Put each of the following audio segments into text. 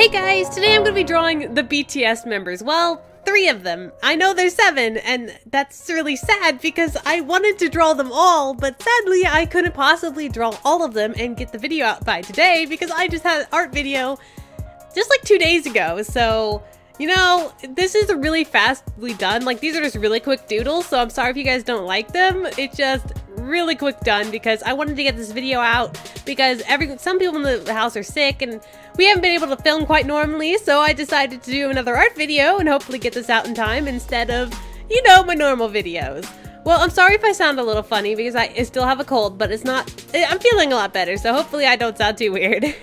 Hey guys, today I'm going to be drawing the BTS members. Well, 3 of them. I know there's 7, and that's really sad because I wanted to draw them all, but sadly I couldn't possibly draw all of them and get the video out by today because I just had an art video just like 2 days ago. So, you know, this is really fastly done. Like, these are just really quick doodles, so I'm sorry if you guys don't like them. It's just really quick done because I wanted to get this video out because some people in the house are sick and we haven't been able to film quite normally, so I decided to do another art video and hopefully get this out in time instead of, you know, my normal videos. Well, I'm sorry if I sound a little funny because I still have a cold, but I'm feeling a lot better, so hopefully I don't sound too weird.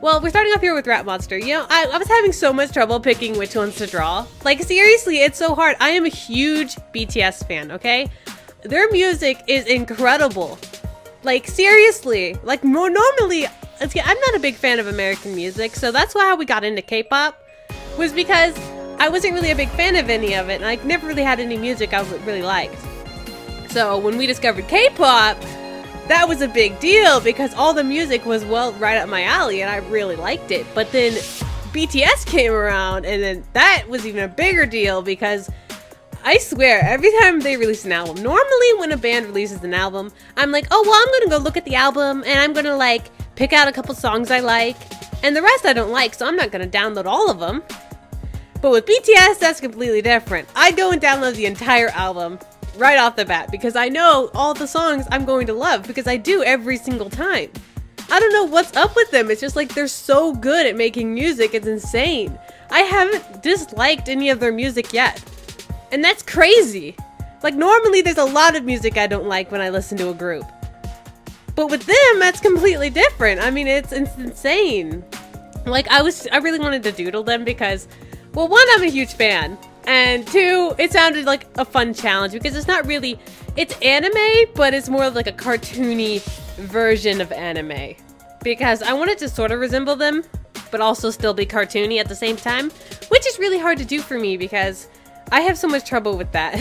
Well, we're starting off here with Rat Monster. You know, I was having so much trouble picking which ones to draw. Like, seriously, it's so hard. I am a huge BTS fan, okay? Their music is incredible. Like, seriously. Like, normally, I'm not a big fan of American music, so that's how we got into K-pop, was because I wasn't really a big fan of any of it, and I never really had any music I really liked. So when we discovered K-pop, that was a big deal because all the music was, well, right up my alley, and I really liked it. But then BTS came around, and then that was even a bigger deal because I swear, every time they release an album, normally when a band releases an album, I'm like, oh, well, I'm gonna go look at the album, and I'm gonna, like, pick out a couple songs I like, and the rest I don't like, so I'm not gonna download all of them. But with BTS, that's completely different. I go and download the entire album right off the bat, because I know all the songs I'm going to love, because I do every single time. I don't know what's up with them, it's just like they're so good at making music, it's insane. I haven't disliked any of their music yet. And that's crazy. Like, normally there's a lot of music I don't like when I listen to a group. But with them, that's completely different. I mean, it's insane. Like, I really wanted to doodle them because, well, 1, I'm a huge fan. And 2, it sounded like a fun challenge because it's not really, it's anime, but it's more like a cartoony version of anime. Because I wanted to sort of resemble them, but also still be cartoony at the same time, which is really hard to do for me because I have so much trouble with that.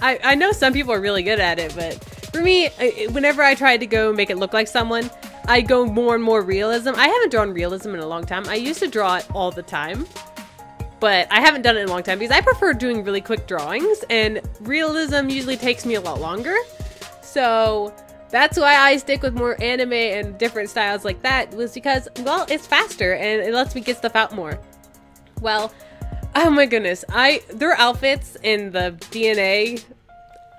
I know some people are really good at it, but for me, whenever I try to go make it look like someone, I go more and more realism. I haven't drawn realism in a long time. I used to draw it all the time, but I haven't done it in a long time because I prefer doing really quick drawings, and realism usually takes me a lot longer. So that's why I stick with more anime and different styles like that, was because, well, it's faster and it lets me get stuff out more. Well, oh my goodness, their outfits in the DNA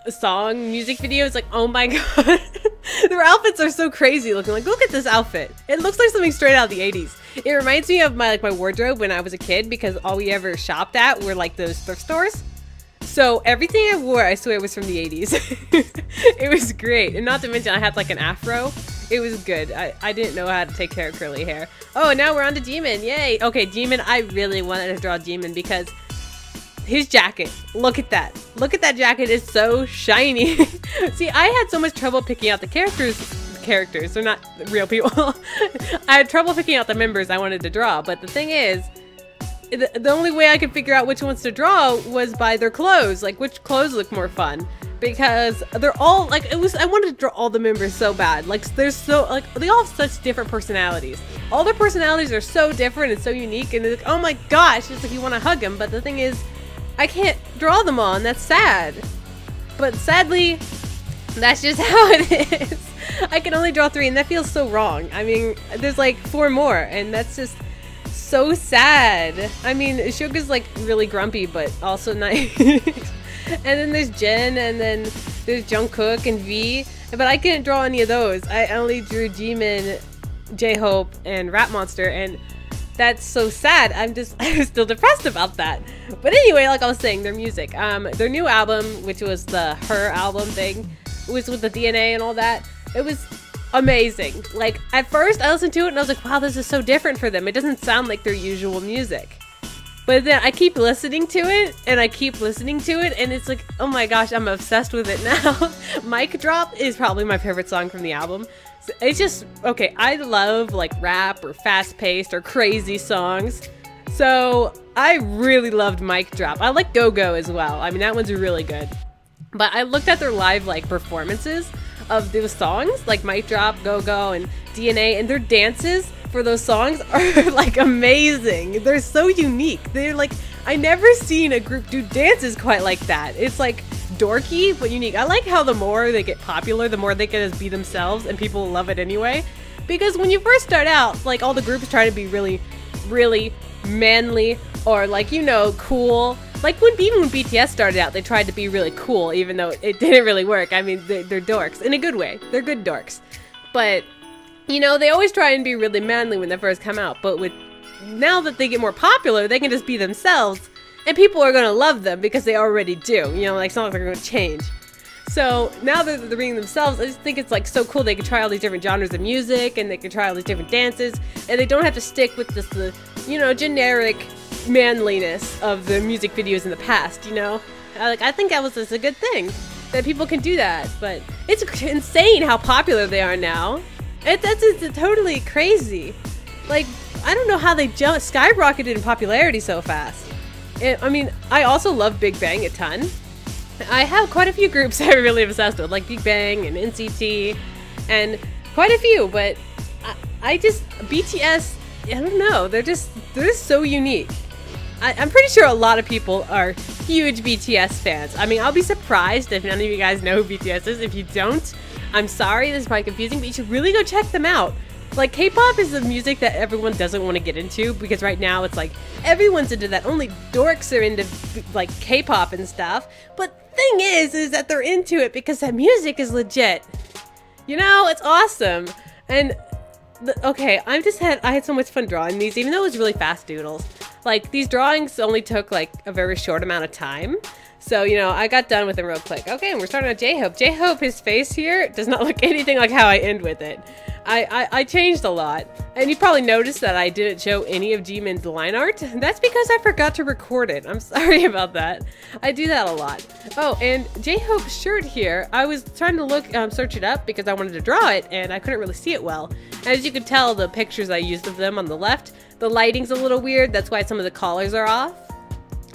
song music videos, like, oh my god. Their outfits are so crazy looking. Like, look at this outfit. It looks like something straight out of the 80s. It reminds me of my wardrobe when I was a kid because all we ever shopped at were like those thrift stores. So everything I wore, I swear, was from the 80s. It was great. And not to mention I had like an afro. It was good. I didn't know how to take care of curly hair. Oh, now we're on to Jimin. Yay. Okay, Jimin, I really wanted to draw Jimin because his jacket. Look at that. Look at that jacket. It's so shiny. See, I had so much trouble picking out the characters. They're not real people. I had trouble picking out the members I wanted to draw. But the thing is, the only way I could figure out which ones to draw was by their clothes. Like, which clothes look more fun. Because they're all, like, I wanted to draw all the members so bad. Like, they all have such different personalities. All their personalities are so different and so unique, and it's like, oh my gosh, it's like you want to hug them. But the thing is, I can't draw them all, and that's sad. But sadly, that's just how it is. I can only draw 3, and that feels so wrong. I mean, there's like 4 more, and that's just so sad. I mean, Suga's like really grumpy, but also nice. And then there's Jin, and then there's Jungkook and V, but I couldn't draw any of those. I only drew Jimin, J-Hope, and Rat Monster, and that's so sad. I'm still depressed about that. But anyway, like I was saying, their music. Their new album, which was the Her album thing, was with the DNA and all that. It was amazing. Like, at first I listened to it and I was like, wow, this is so different for them. It doesn't sound like their usual music. But then I keep listening to it, and I keep listening to it, and it's like, oh my gosh, I'm obsessed with it now. Mic Drop is probably my favorite song from the album. It's just, okay, I love like rap or fast-paced or crazy songs. So I really loved Mic Drop. I like Go Go as well. I mean, that one's really good. But I looked at their live like performances of those songs, like Mic Drop, Go Go, and DNA, and their dances for those songs are like amazing. They're so unique. They're like, I never seen a group do dances quite like that. It's like dorky but unique. I like how the more they get popular, the more they can just be themselves and people love it anyway. Because when you first start out, like all the groups try to be really, really manly or like, you know, cool. Like even when BTS started out, they tried to be really cool, even though it didn't really work. I mean, they're dorks in a good way. They're good dorks. But, you know, they always try and be really manly when they first come out. But now that they get more popular, they can just be themselves. And people are going to love them because they already do. You know, like songs are going to change. So now that they're being themselves, I just think it's like so cool. They can try all these different genres of music and they can try all these different dances. And they don't have to stick with just the, you know, generic manliness of the music videos in the past, you know? I think that was just a good thing. That people can do that. But it's insane how popular they are now. It's totally crazy. Like, I don't know how they skyrocketed in popularity so fast. I mean, I also love Big Bang a ton. I have quite a few groups I'm really obsessed with, like Big Bang and NCT, and quite a few, but I just, BTS, I don't know, they're just so unique. I'm pretty sure a lot of people are huge BTS fans. I mean, I'll be surprised if none of you guys know who BTS is. If you don't, I'm sorry, this is probably confusing, but you should really go check them out. Like, K-pop is the music that everyone doesn't want to get into, because right now it's like, everyone's into that. Only dorks are into, like, K-pop and stuff. But thing is that they're into it because that music is legit. You know, it's awesome. And, okay, I had so much fun drawing these, even though it was really fast doodles. Like, these drawings only took, like, a very short amount of time. So, you know, I got done with them real quick. Okay, and we're starting with J-Hope. J-Hope, his face here does not look anything like how I end with it. I changed a lot. And you probably noticed that I didn't show any of Jimin's line art. That's because I forgot to record it. I'm sorry about that. I do that a lot. Oh, and J-Hope's shirt here, I was trying to search it up because I wanted to draw it, and I couldn't really see it well. As you can tell, the pictures I used of them on the left, the lighting's a little weird. That's why some of the collars are off.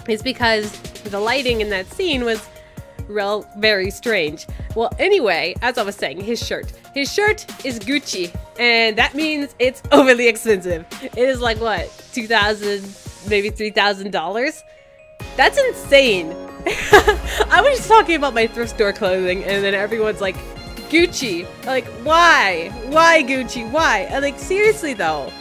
It's because the lighting in that scene was very strange. Well, anyway, as I was saying, his shirt is Gucci, and that means it's overly expensive. It is like, what, $2,000, maybe $3,000? That's insane. I was just talking about my thrift store clothing, and then everyone's like, Gucci. Like, why? Why Gucci? Why? I'm like, seriously though,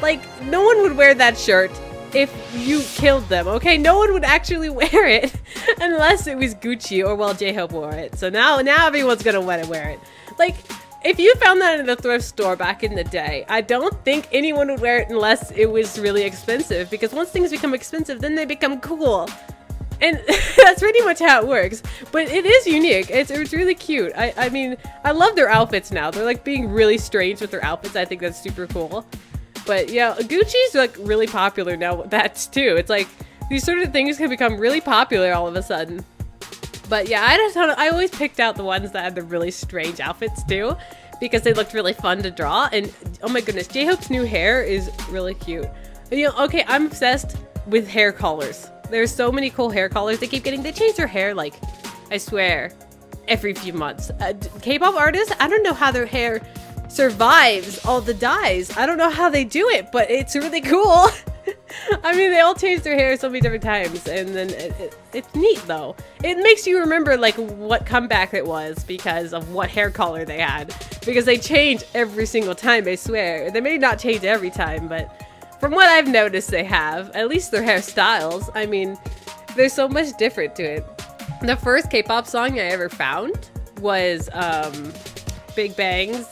like, no one would wear that shirt if you killed them, okay? No one would actually wear it unless it was Gucci or, well, J-Hope wore it. So now everyone's gonna want to wear it. Like, if you found that in the thrift store back in the day, I don't think anyone would wear it unless it was really expensive, because once things become expensive, then they become cool. And that's pretty much how it works. But it is unique. It's really cute. I mean, I love their outfits now. They're like being really strange with their outfits. I think that's super cool. But yeah, Gucci's like really popular now. That's too. It's like these sort of things can become really popular all of a sudden. But yeah, I always picked out the ones that had the really strange outfits too, because they looked really fun to draw. And oh my goodness, J-Hope's new hair is really cute. And, you know, okay, I'm obsessed with hair colors. There's so many cool hair colors they change their hair, like, I swear, every few months. K-pop artists, I don't know how their hair survives all the dyes. I don't know how they do it, but it's really cool. I mean, they all change their hair so many different times, and then it's neat though. It makes you remember like what comeback it was because of what hair color they had, because they change every single time, I swear. They may not change every time, but from what I've noticed they have, at least their hairstyles. I mean, there's so much different to it. The first K-pop song I ever found was Big Bang's,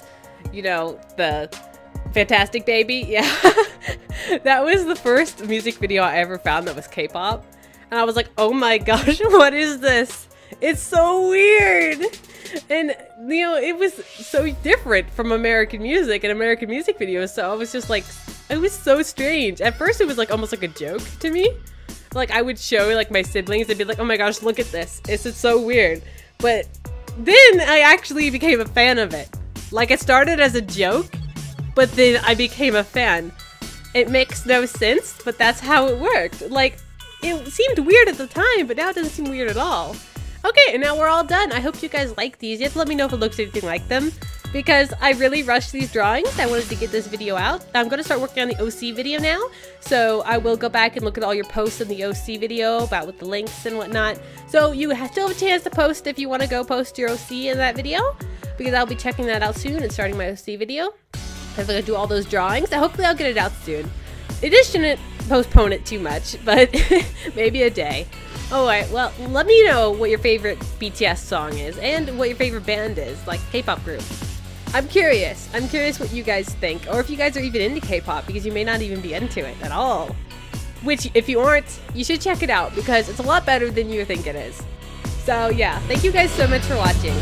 you know, the Fantastic Baby. Yeah. That was the first music video I ever found that was K-pop. And I was like, oh my gosh, what is this? It's so weird. And, you know, it was so different from American music and American music videos. So I was just like, it was so strange. At first it was like almost like a joke to me. Like I would show like my siblings and be like, oh my gosh, look at this. It's just so weird. But then I actually became a fan of it. Like it started as a joke, but then I became a fan. It makes no sense, but that's how it worked. Like, it seemed weird at the time, but now it doesn't seem weird at all. Okay, and now we're all done. I hope you guys like these. You have to let me know if it looks anything like them, because I really rushed these drawings. I wanted to get this video out. I'm going to start working on the OC video now, so I will go back and look at all your posts in the OC video about with the links and whatnot. So you still have a chance to post if you want to go post your OC in that video, because I'll be checking that out soon and starting my OC video. I'm going to do all those drawings, and hopefully I'll get it out soon. It just shouldn't postpone it too much, but maybe a day. Alright, well, let me know what your favorite BTS song is and what your favorite band is, like K-pop group. I'm curious what you guys think, or if you guys are even into K-pop, because you may not even be into it at all. Which, if you aren't, you should check it out, because it's a lot better than you think it is. So yeah, thank you guys so much for watching.